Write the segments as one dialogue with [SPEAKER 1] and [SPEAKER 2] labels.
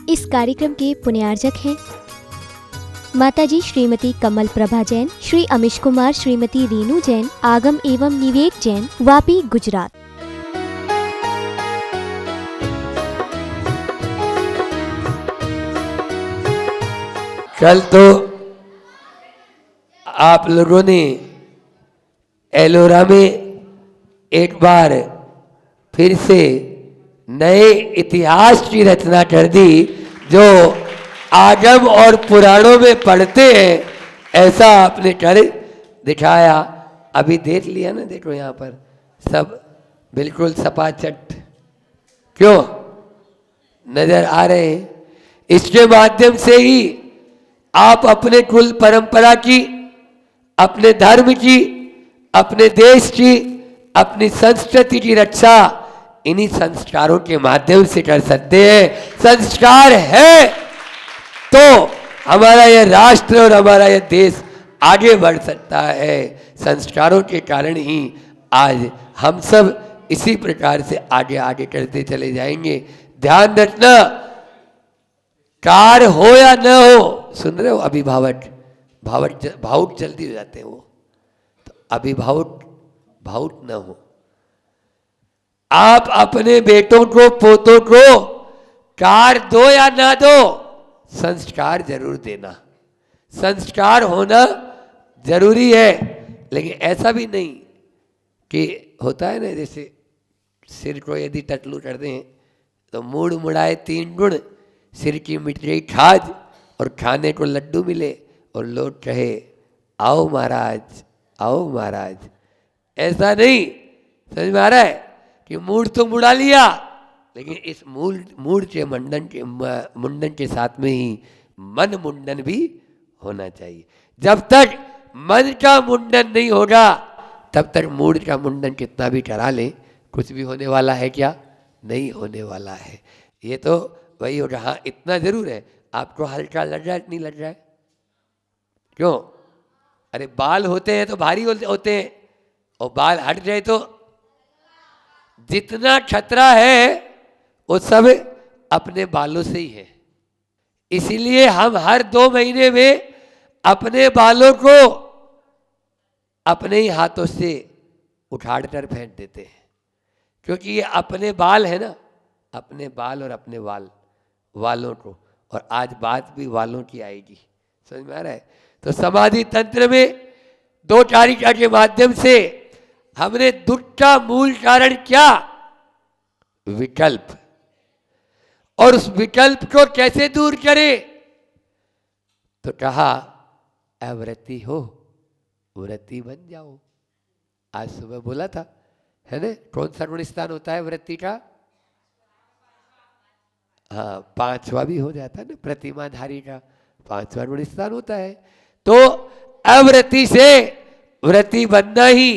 [SPEAKER 1] इस कार्यक्रम के पुण्यार्जक हैं माताजी श्रीमती कमल प्रभा जैन, श्री अमिश कुमार, श्रीमती रीनू जैन, आगम एवं निवेक जैन, वापी, गुजरात।
[SPEAKER 2] कल तो आप लोगों ने एलोरा में एक बार फिर से नए इतिहास की रचना कर दी, जो आगम और पुराणों में पढ़ते हैं ऐसा आपने कर दिखाया। अभी देख लिया ना, देखो यहाँ पर सब बिल्कुल सपाचट क्यों नजर आ रहे हैं। इसके माध्यम से ही आप अपने कुल परंपरा की, अपने धर्म की, अपने देश की, अपनी संस्कृति की रक्षा इन्हीं संस्कारों के माध्यम से कर सकते हैं। संस्कार है तो हमारा यह राष्ट्र और हमारा यह देश आगे बढ़ सकता है। संस्कारों के कारण ही आज हम सब इसी प्रकार से आगे आगे करते चले जाएंगे। ध्यान रखना, कार हो या न हो, सुन रहे हो, अभिभावक भावुक जल्दी हो जाते हैं वो, तो भावुक न हो। आप अपने बेटों को, पोतों को कार दो या ना दो, संस्कार जरूर देना। संस्कार होना जरूरी है, लेकिन ऐसा भी नहीं कि होता है ना, जैसे सिर को यदि टटलू कर दें तो मूड मुड़ाए तीन गुण, सिर की मिट गई खाज और खाने को लड्डू मिले और लोग कहे आओ महाराज, आओ महाराज। ऐसा नहीं, समझ में आ रहा है कि मूड तो मुड़ा लिया, लेकिन इस मूड के मुंडन के साथ में ही मन मुंडन भी होना चाहिए। जब तक मन का मुंडन नहीं होगा तब तक मूड का मुंडन कितना भी करा ले, कुछ भी होने वाला है क्या? नहीं होने वाला है। ये तो वही होगा। हाँ, इतना जरूर है, आपको हल्का लग रहा है, नहीं लग रहा है? क्यों? अरे बाल होते हैं तो भारी होते हैं, और बाल हट जाए तो जितना खतरा है वो सब अपने बालों से ही है। इसीलिए हम हर 2 महीने में अपने बालों को अपने ही हाथों से उखाड़ कर फेंक देते हैं, क्योंकि ये अपने बाल है ना, अपने बाल और अपने वालों को। और आज बात भी वालों की आएगी, समझ में आ रहा है? तो समाधि तंत्र में 2 कारिका के माध्यम से हमने दुख का मूल कारण क्या? विकल्प। और उस विकल्प को कैसे दूर करें? तो कहा अव्रती हो, व्रती बन जाओ। आज सुबह बोला था, है ना? कौन सा गुण स्थान होता है व्रती का? हाँ, 5वां भी हो जाता है ना, प्रतिमाधारी का 5वां गुण स्थान होता है। तो अव्रती से व्रती बनना ही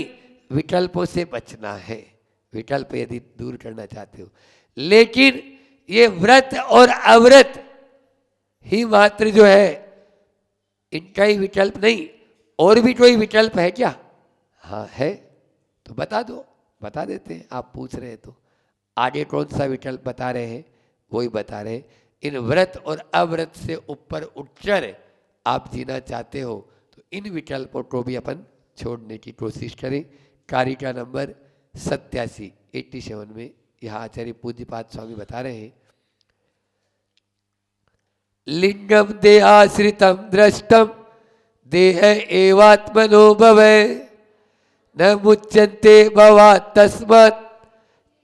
[SPEAKER 2] विकल्पों से बचना है। विकल्प यदि दूर करना चाहते हो, लेकिन ये व्रत और अव्रत ही मात्र जो है, इनका ही विकल्प नहीं, और भी कोई विकल्प है क्या? हाँ है, तो बता दो, बता देते हैं। आप पूछ रहे हैं तो आगे कौन सा विकल्प बता रहे हैं, वही बता रहे हैं। इन व्रत और अव्रत से ऊपर उठकर आप जीना चाहते हो तो इन विकल्पों को भी अपन छोड़ने की कोशिश करें। कारिका नंबर 87 में यहाँ आचार्य पूज्यपाद स्वामी बता रहे हैं, लिंगम देहाश्रितम दृष्टम देह एवात्मनो भवे न मुच्यन्ते भवा तस्मत्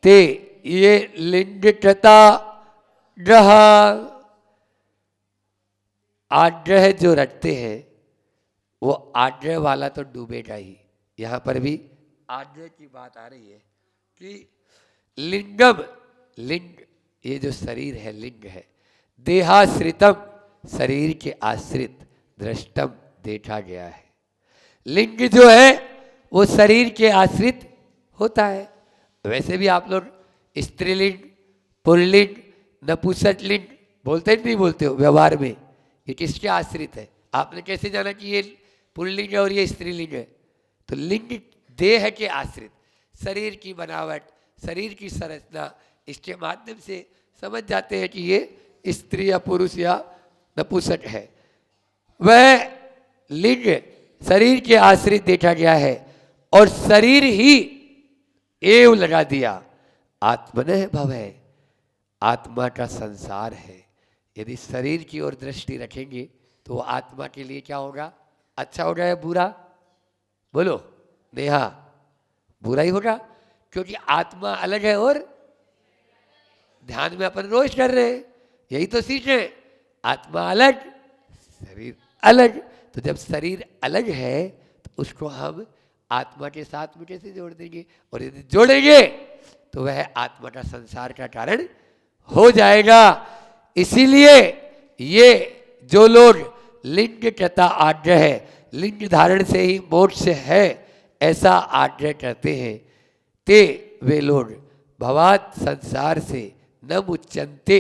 [SPEAKER 2] ते ये लिंगकता ग्रह। आग्रह जो रखते हैं वो आग्रह वाला तो डूबेगा ही। यहाँ पर भी आग्रह की बात आ रही है कि लिंगम, लिंग ये जो शरीर है लिंग है, देहाश्रितम शरीर के आश्रित, दृष्टम देखा गया है। लिंग जो है वो शरीर के आश्रित होता है। वैसे भी आप लोग स्त्रीलिंग, पुल्लिंग, नपुंसकलिंग बोलते नहीं बोलते हो व्यवहार में? ये किसके आश्रित है? आपने कैसे जाना कि ये पुल्लिंग है और ये स्त्रीलिंग है? तो लिंग देह के आश्रित, शरीर की बनावट, शरीर की संरचना, इसके माध्यम से समझ जाते हैं कि ये स्त्री या पुरुष या नपुंसक है, वह लिंग शरीर के आश्रित देखा गया है और शरीर ही एव लगा दिया। आत्मनः भव है, आत्मा का संसार है। यदि शरीर की ओर दृष्टि रखेंगे तो वो आत्मा के लिए क्या होगा, अच्छा होगा या बुरा? बोलो नेहा, बुरा ही होगा, क्योंकि आत्मा अलग है और ध्यान में अपन रोज कर रहे हैं, यही तो सीखे, आत्मा अलग शरीर अलग। तो जब शरीर अलग है तो उसको हम आत्मा के साथ में कैसे जोड़ देंगे? और यदि जोड़ेंगे तो वह आत्मा का संसार का कारण हो जाएगा। इसीलिए ये जो लोग लिंग तथा आग्रह है, लिंग धारण से ही मोक्ष है ऐसा आग्रह करते हैं, ते वे लोग भवात संसार से न मुच्यन्ते,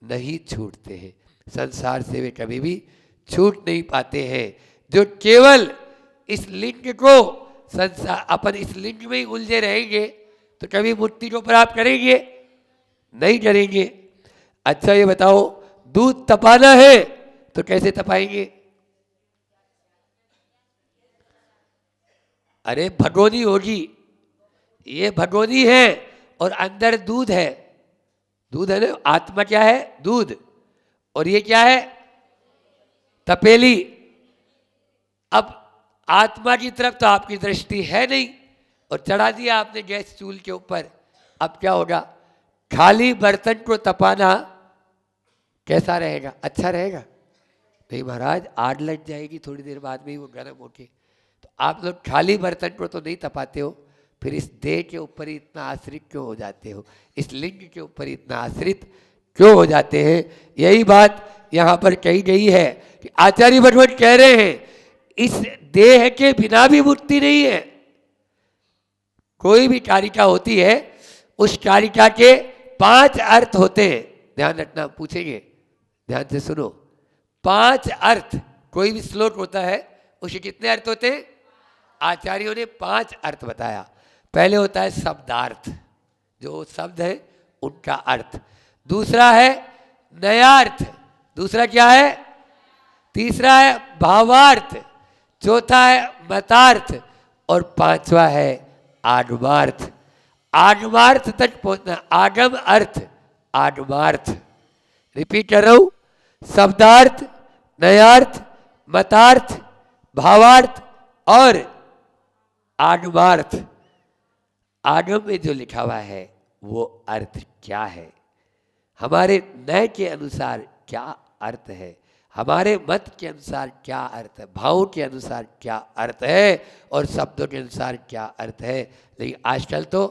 [SPEAKER 2] नहीं छूटते हैं। संसार से वे कभी भी छूट नहीं पाते हैं। जो केवल इस लिंग को संसार, अपन इस लिंग में ही उलझे रहेंगे तो कभी मुक्ति को प्राप्त करेंगे नहीं करेंगे। अच्छा ये बताओ, दूध तपाना है तो कैसे तपाएंगे? अरे भगोनी होगी, ये भगोनी है और अंदर दूध है, दूध है ना, आत्मा क्या है? दूध, और ये क्या है? तपेली। अब आत्मा की तरफ तो आपकी दृष्टि है नहीं और चढ़ा दिया आपने गैस चूल्हे के ऊपर, अब क्या होगा? खाली बर्तन को तपाना कैसा रहेगा? अच्छा रहेगा? नहीं महाराज, आग लग जाएगी थोड़ी देर बाद में ही वो गर्म होके। तो आप लोग खाली बर्तन को तो नहीं तपाते हो, फिर इस देह के ऊपर ही इतना आश्रित क्यों हो जाते हो? इस लिंग के ऊपर इतना आश्रित क्यों हो जाते हैं? यही बात यहाँ पर कही गई है कि आचार्य भगवत कह रहे हैं इस देह के बिना भी मुक्ति नहीं है। कोई भी कारिका होती है, उस कारिका के 5 अर्थ होते हैं, ध्यान रखना, पूछेंगे ध्यान से सुनो। 5 अर्थ, कोई भी श्लोक होता है उसके कितने अर्थ होते हैं? आचार्यों ने 5 अर्थ बताया। पहले होता है शब्दार्थ, जो शब्द है उनका अर्थ। दूसरा है नयार्थ, दूसरा क्या है? तीसरा है भावार्थ, चौथा है मतार्थ और 5वां है आगमार्थ। आगमार्थ तक पहुंचना, आगम अर्थ, आगमार्थ। रिपीट कर रहा हूं, शब्दार्थ, नयार्थ, मतार्थ, भावार्थ और आगमार्थ। आगम में जो लिखा हुआ है वो अर्थ क्या है, हमारे नय के अनुसार क्या अर्थ है, हमारे मत के अनुसार क्या अर्थ है, भावों के अनुसार क्या अर्थ है और शब्दों के अनुसार क्या अर्थ है। लेकिन आजकल तो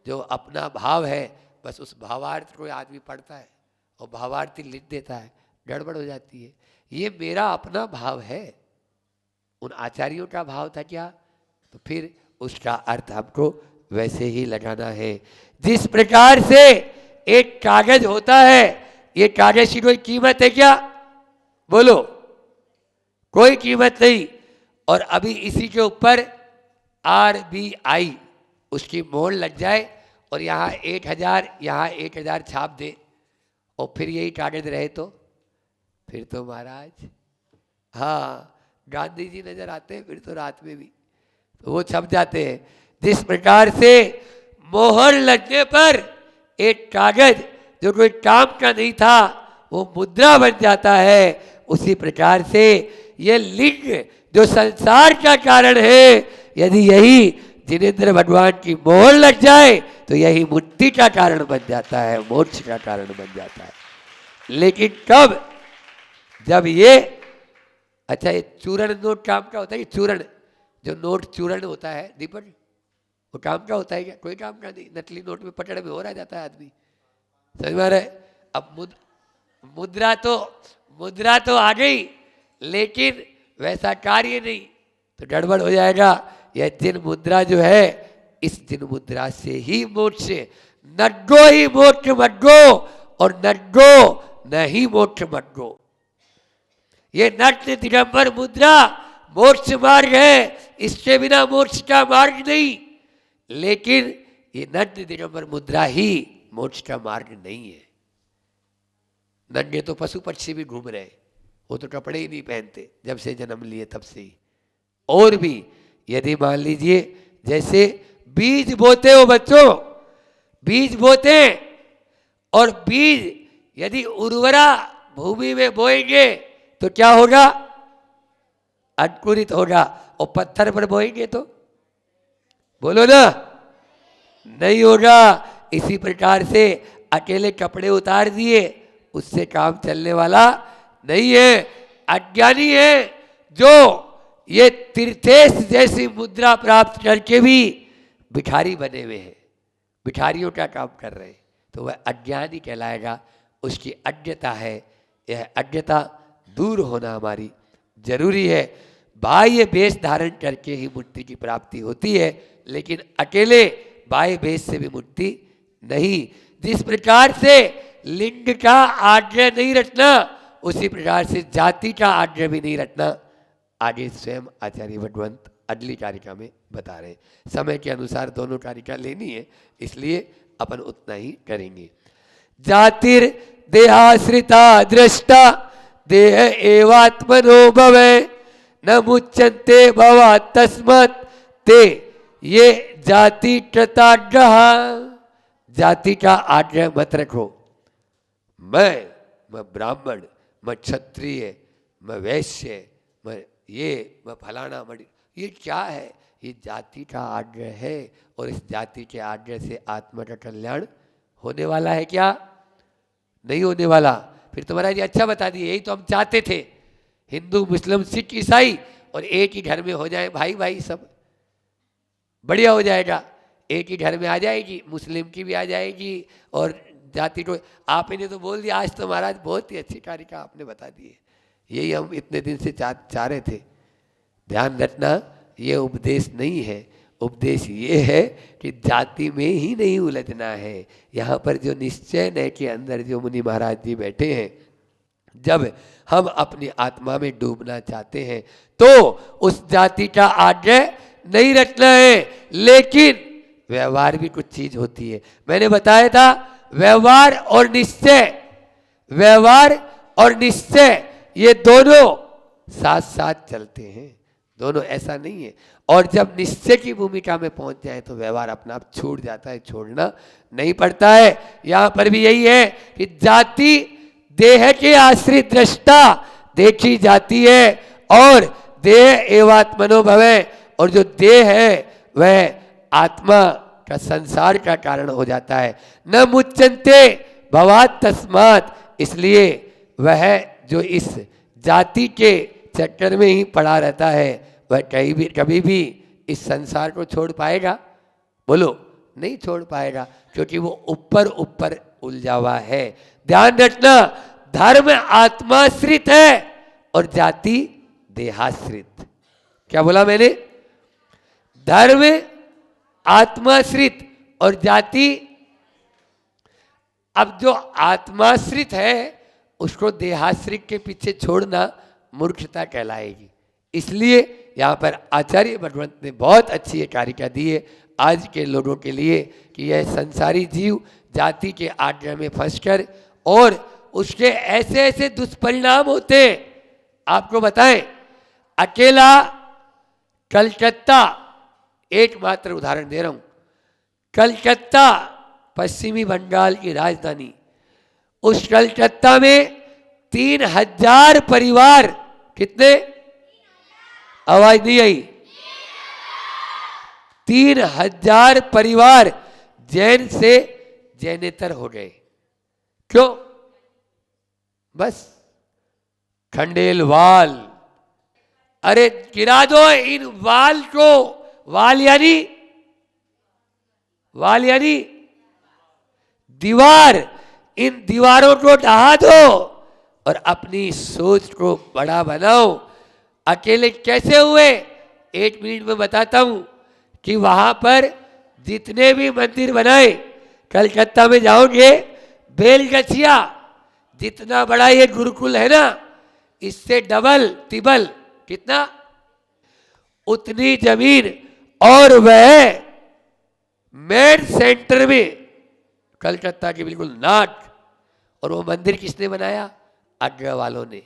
[SPEAKER 2] जो अपना भाव है बस उस भावार्थ को आदमी पढ़ता है और भावार्थी लिख देता है, गड़बड़ हो जाती है। ये मेरा अपना भाव है, उन आचार्यों का भाव था क्या? तो फिर उसका अर्थ हमको वैसे ही लगाना है। जिस प्रकार से एक कागज होता है, ये कागज की कोई कीमत है क्या? बोलो, कोई कीमत नहीं। और अभी इसी के ऊपर RBI उसकी मोहर लग जाए और यहाँ 1000 यहाँ 1000 छाप दे और फिर यही कागज रहे तो फिर तो महाराज, हाँ, गांधी जी नजर आते हैं फिर तो रात में भी, तो वो छप जाते हैं। जिस प्रकार से मोहर लगने पर एक कागज जो कोई काम का नहीं था वो मुद्रा बन जाता है, उसी प्रकार से ये लिंग जो संसार का कारण है, यदि यही जिनेंद्र भगवान की मोहर लग जाए तो यही मुक्ति का कारण बन जाता है, मोक्ष का कारण बन जाता है। लेकिन कब? जब ये, अच्छा ये चूर्ण नोट काम का होता है, ये चूर्ण जो नोट चूर्ण होता है दीपक, वो काम का होता है क्या? कोई काम का नहीं। नकली नोट में पकड़ में हो रहा जाता है आदमी, समझ में आ रहा है? अब मुद्रा तो आ गई लेकिन वैसा कार्य नहीं, तो गड़बड़ हो जाएगा। यह जिन मुद्रा जो है, इस जिन मुद्रा से ही मोक्ष, नग्गो ही मोक्ष मग्गो और नग्गो नहीं मोक्ष मग्गो। ये नग्न दिगंबर मुद्रा मोक्ष मार्ग है, इसके बिना मोक्ष का मार्ग नहीं। लेकिन ये नग्न दिगंबर मुद्रा ही मोक्ष का मार्ग नहीं है। नंगे तो पशु पक्षी भी घूम रहे, वो तो कपड़े ही नहीं पहनते जब से जन्म लिए तब से ही। और भी यदि मान लीजिए जैसे बीज बोते हो बच्चों, बीज बोते हैं और बीज यदि उर्वरा भूमि में बोएंगे तो क्या होगा? अंकुरित होगा। और पत्थर पर बोएंगे तो बोलो ना, नहीं होगा। इसी प्रकार से अकेले कपड़े उतार दिए उससे काम चलने वाला नहीं है। अज्ञानी है जो ये तीर्थेश जैसी मुद्रा प्राप्त करके भी भिखारी बने हुए हैं, भिखारियों का काम कर रहे हैं, तो वह अज्ञानी कहलाएगा। उसकी अज्ञता है, यह अज्ञता दूर होना हमारी जरूरी है। बाह्य वेश धारण करके ही मुक्ति की प्राप्ति होती है, लेकिन अकेले बाह्य वेश से भी मुक्ति नहीं। जिस प्रकार से लिंग का आग्रह नहीं रखना, उसी प्रकार से जाति का आग्रह भी नहीं रखना। आगे स्वयं आचार्य भगवंत अगली कारिका में बता रहे हैं। समय के अनुसार दोनों कारिका लेनी है, इसलिए अपन उतना ही करेंगे। जातिर देहाश्रिता दृष्टा देह एवात्मनो भवे न मुच्यन्ते भवा तस्मत् ते ये जाति कृताग्रह। जाति का आग्रह मत रखो। मैं ब्राह्मण, मैं क्षत्रिय, मैं वैश्य, मैं फलाना, ये क्या है? ये जाति का आग्रह है। और इस जाति के आग्रह से आत्मा का कल्याण होने वाला है क्या? नहीं होने वाला। फिर तो महाराज जी अच्छा बता दिए, यही तो हम चाहते थे, हिंदू मुस्लिम सिख ईसाई और एक ही घर में हो जाए, भाई भाई सब बढ़िया हो जाएगा। एक ही घर में आ जाएगी, मुस्लिम की भी आ जाएगी और जाति को। आपने तो बोल दिया, आज तो महाराज बहुत ही अच्छी कारिका आपने बता दी है। यही हम इतने दिन से चाह रहे थे। ध्यान रखना, ये उपदेश नहीं है। उपदेश ये है कि जाति में ही नहीं उलझना है। यहाँ पर जो निश्चय नय के अंदर जो मुनि महाराज जी बैठे हैं, जब हम अपनी आत्मा में डूबना चाहते हैं तो उस जाति का आग्रह नहीं रखना है। लेकिन व्यवहार भी कुछ चीज होती है। मैंने बताया था व्यवहार और निश्चय, व्यवहार और निश्चय ये दोनों साथ साथ चलते हैं, दोनों, ऐसा नहीं है। और जब निश्चय की भूमिका में पहुंच जाए तो व्यवहार अपना आप छूट जाता है, छोड़ना नहीं पड़ता है। यहां पर भी यही है कि जाति देह के आश्रित दृष्टा देखी जाती है और देह एवात्मनो भवे, और जो देह है वह आत्मा का संसार का कारण हो जाता है। न मुच्यन्ते भवात् तस्मात्, इसलिए वह जो इस जाति के चक्कर में ही पड़ा रहता है वह कभी भी इस संसार को छोड़ पाएगा? बोलो, नहीं छोड़ पाएगा, क्योंकि वो ऊपर ऊपर उलझा हुआ है। ध्यान रखना, धर्म आत्माश्रित है और जाति देहाश्रित। क्या बोला मैंने? धर्म आत्माश्रित और जाति। अब जो आत्माश्रित है उसको देहाश्रित के पीछे छोड़ना मूर्खता कहलाएगी। इसलिए यहाँ पर आचार्य भगवंत ने बहुत अच्छी ये कारिका दी है आज के लोगों के लिए कि यह संसारी जीव जाति के आग्रह में फंसकर, और उसके ऐसे ऐसे दुष्परिणाम होते हैं। आपको बताएं, अकेला कलकत्ता, एकमात्र उदाहरण दे रहा हूं, कलकत्ता पश्चिमी बंगाल की राजधानी, उस कलकत्ता में 3000 परिवार, कितने? आवाज नहीं आई। 3000 परिवार जैन से जैनेतर हो गए। क्यों? बस खंडेल वाल। अरे गिरा दो इन वाल को, वाल यानी दीवार, इन दीवारों को ढहा दो और अपनी सोच को बड़ा बनाओ। अकेले कैसे हुए? 1 मिनट में बताता हूं कि वहां पर जितने भी मंदिर बनाए, कलकत्ता में जाओगे, बेलगछिया जितना बड़ा ये गुरुकुल है ना, इससे डबल तिबल, कितना? उतनी जमीन, और वह मेन सेंटर में, कलकत्ता की बिल्कुल नाक, और वो मंदिर किसने बनाया? आगरा वालों ने।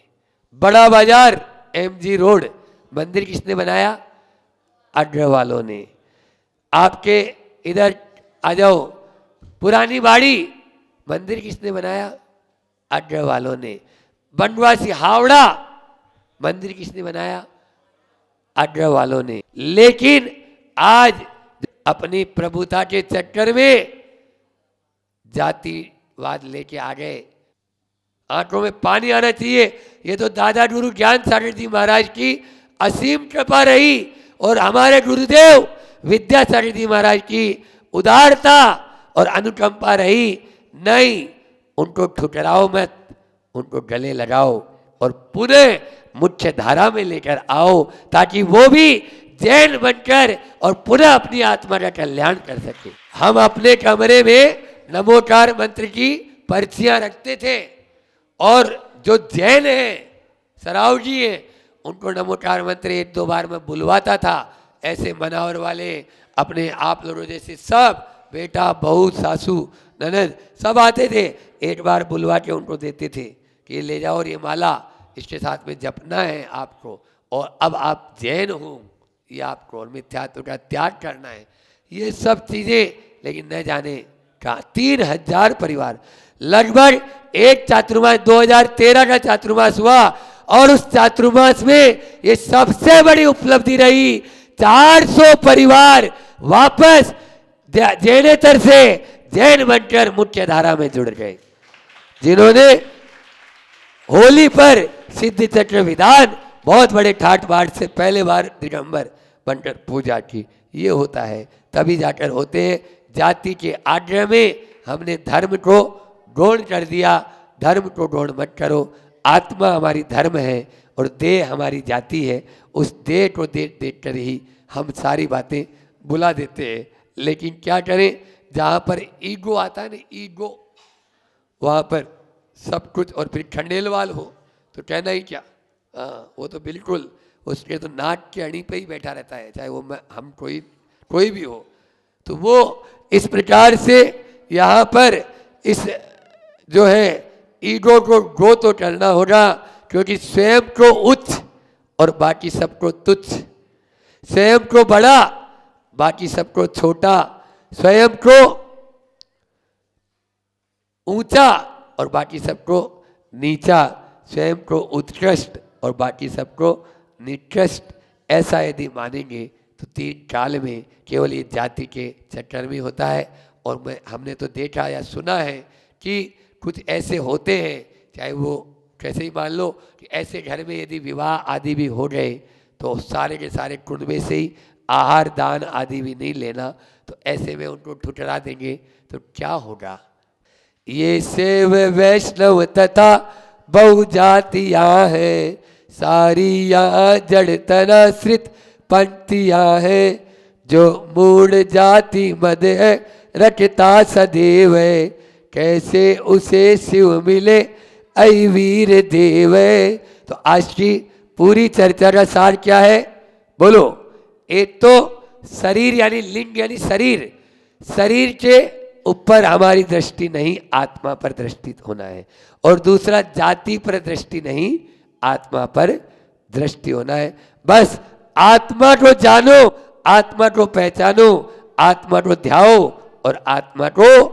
[SPEAKER 2] बड़ा बाजार MG रोड मंदिर किसने बनाया? आगरा वालों ने। आपके इधर आ जाओ, पुरानी बाड़ी मंदिर किसने बनाया? आगरा वालों ने। बनवासी हावड़ा मंदिर किसने बनाया? आगरा वालों ने। लेकिन आज अपनी प्रभुता के चक्कर में जातिवाद लेके आ गए। आंखों में पानी आना चाहिए। ये तो दादा गुरु ज्ञान सागर जी महाराज की असीम कृपा रही और हमारे गुरुदेव विद्यासागर जी महाराज की उदारता और अनुकंपा रही। नहीं, उनको ठुकराओ मत, उनको गले लगाओ और पुनः मुख्य धारा में लेकर आओ, ताकि वो भी जैन बनकर और पुनः अपनी आत्मा का कल्याण कर सके। हम अपने कमरे में नमोकार मंत्र की पर्चियां रखते थे और जो जैन है, सराव जी हैं, उनको नमोकार मंत्र 1-2 बार मैं बुलवाता था। ऐसे मनावर वाले अपने आप लोगों जैसे सब बेटा बहू सासू ननद सब आते थे, एक बार बुलवा के उनको देते थे कि ले जाओ और ये माला इसके साथ में जपना है आपको, और अब आप जैन हो, ये आपको और मिथ्यात्व का त्याग करना है, ये सब चीज़ें। लेकिन न जाने कहाँ 3000 परिवार, लगभग एक चातुर्मास 2013 का चातुर्मास हुआ और उस चातुर्मास में ये सबसे बड़ी उपलब्धि रही। 400 परिवार वापस जैनेतर से जैन बनकर मुख्य धारा में जुड़ गए, जिन्होंने होली पर सिद्ध चक्र विधान बहुत बड़े ठाट बाट से पहले बार दिगंबर बनकर पूजा की। ये होता है, तभी जाकर होते हैं। जाति के आग्रह में हमने धर्म को गौण कर दिया। धर्म को गौण मत करो। आत्मा हमारी धर्म है और देह हमारी जाति है। उस देह को देख देख कर ही हम सारी बातें बुला देते हैं। लेकिन क्या करें, जहाँ पर ईगो आता है ना, ईगो, वहाँ पर सब कुछ, और फिर खंडेलवाल हो तो कहना ही क्या। वो तो बिल्कुल उसके तो नाक के अड़ी पे ही बैठा रहता है, चाहे वो हम कोई भी हो। तो वो इस प्रकार से यहाँ पर इस जो है ईगो को गो तो करना होगा, क्योंकि स्वयं को उच्च और बाकी सबको तुच्छ, स्वयं को बड़ा बाकी सबको छोटा, स्वयं को ऊंचा और बाकी सबको नीचा, स्वयं को उत्कृष्ट और बाकी सबको निकृष्ट। ऐसा यदि मानेंगे तो 3 काल में केवल ये जाति के चक्कर में होता है। और हमने तो देखा या सुना है कि कुछ ऐसे होते हैं, चाहे वो कैसे ही मान लो कि ऐसे घर में यदि विवाह आदि भी हो गए तो सारे के सारे कुंड में से ही आहार दान आदि भी नहीं लेना, तो ऐसे में उनको ठुकरा देंगे तो क्या होगा। ये शैव वैष्णव तथा बहुजातियाँ हैं, सारी यहाँ जड़ तनाश्रित पंक्तियाँ हैं, जो मूल जाति मद है रखता सदैव, कैसे उसे शिव मिले ऐ वीर देव। तो आज की पूरी चर्चा का सार क्या है बोलो। एक तो शरीर यानी लिंग यानी शरीर, शरीर के ऊपर हमारी दृष्टि नहीं, आत्मा पर दृष्टि होना है। और दूसरा जाति पर दृष्टि नहीं, आत्मा पर दृष्टि होना है। बस आत्मा को जानो, आत्मा को पहचानो, आत्मा को ध्याओ और आत्मा को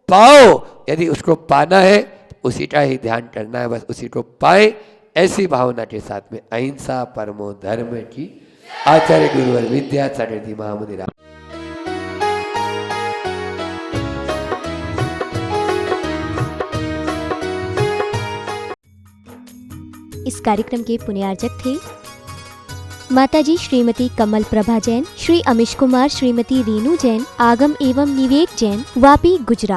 [SPEAKER 2] पाओ। यदि उसको पाना है तो उसी का ही ध्यान करना है, बस उसी को पाए। ऐसी भावना के साथ में अहिंसा परमो धर्म की आचार्य गुरुवर विद्यासागर जी महामुनि।
[SPEAKER 1] इस कार्यक्रम के पुण्यार्चक थे माताजी श्रीमती कमल प्रभा जैन, श्री अमिश कुमार, श्रीमती रीनू जैन, आगम एवं निवेक जैन, वापी, गुजरात।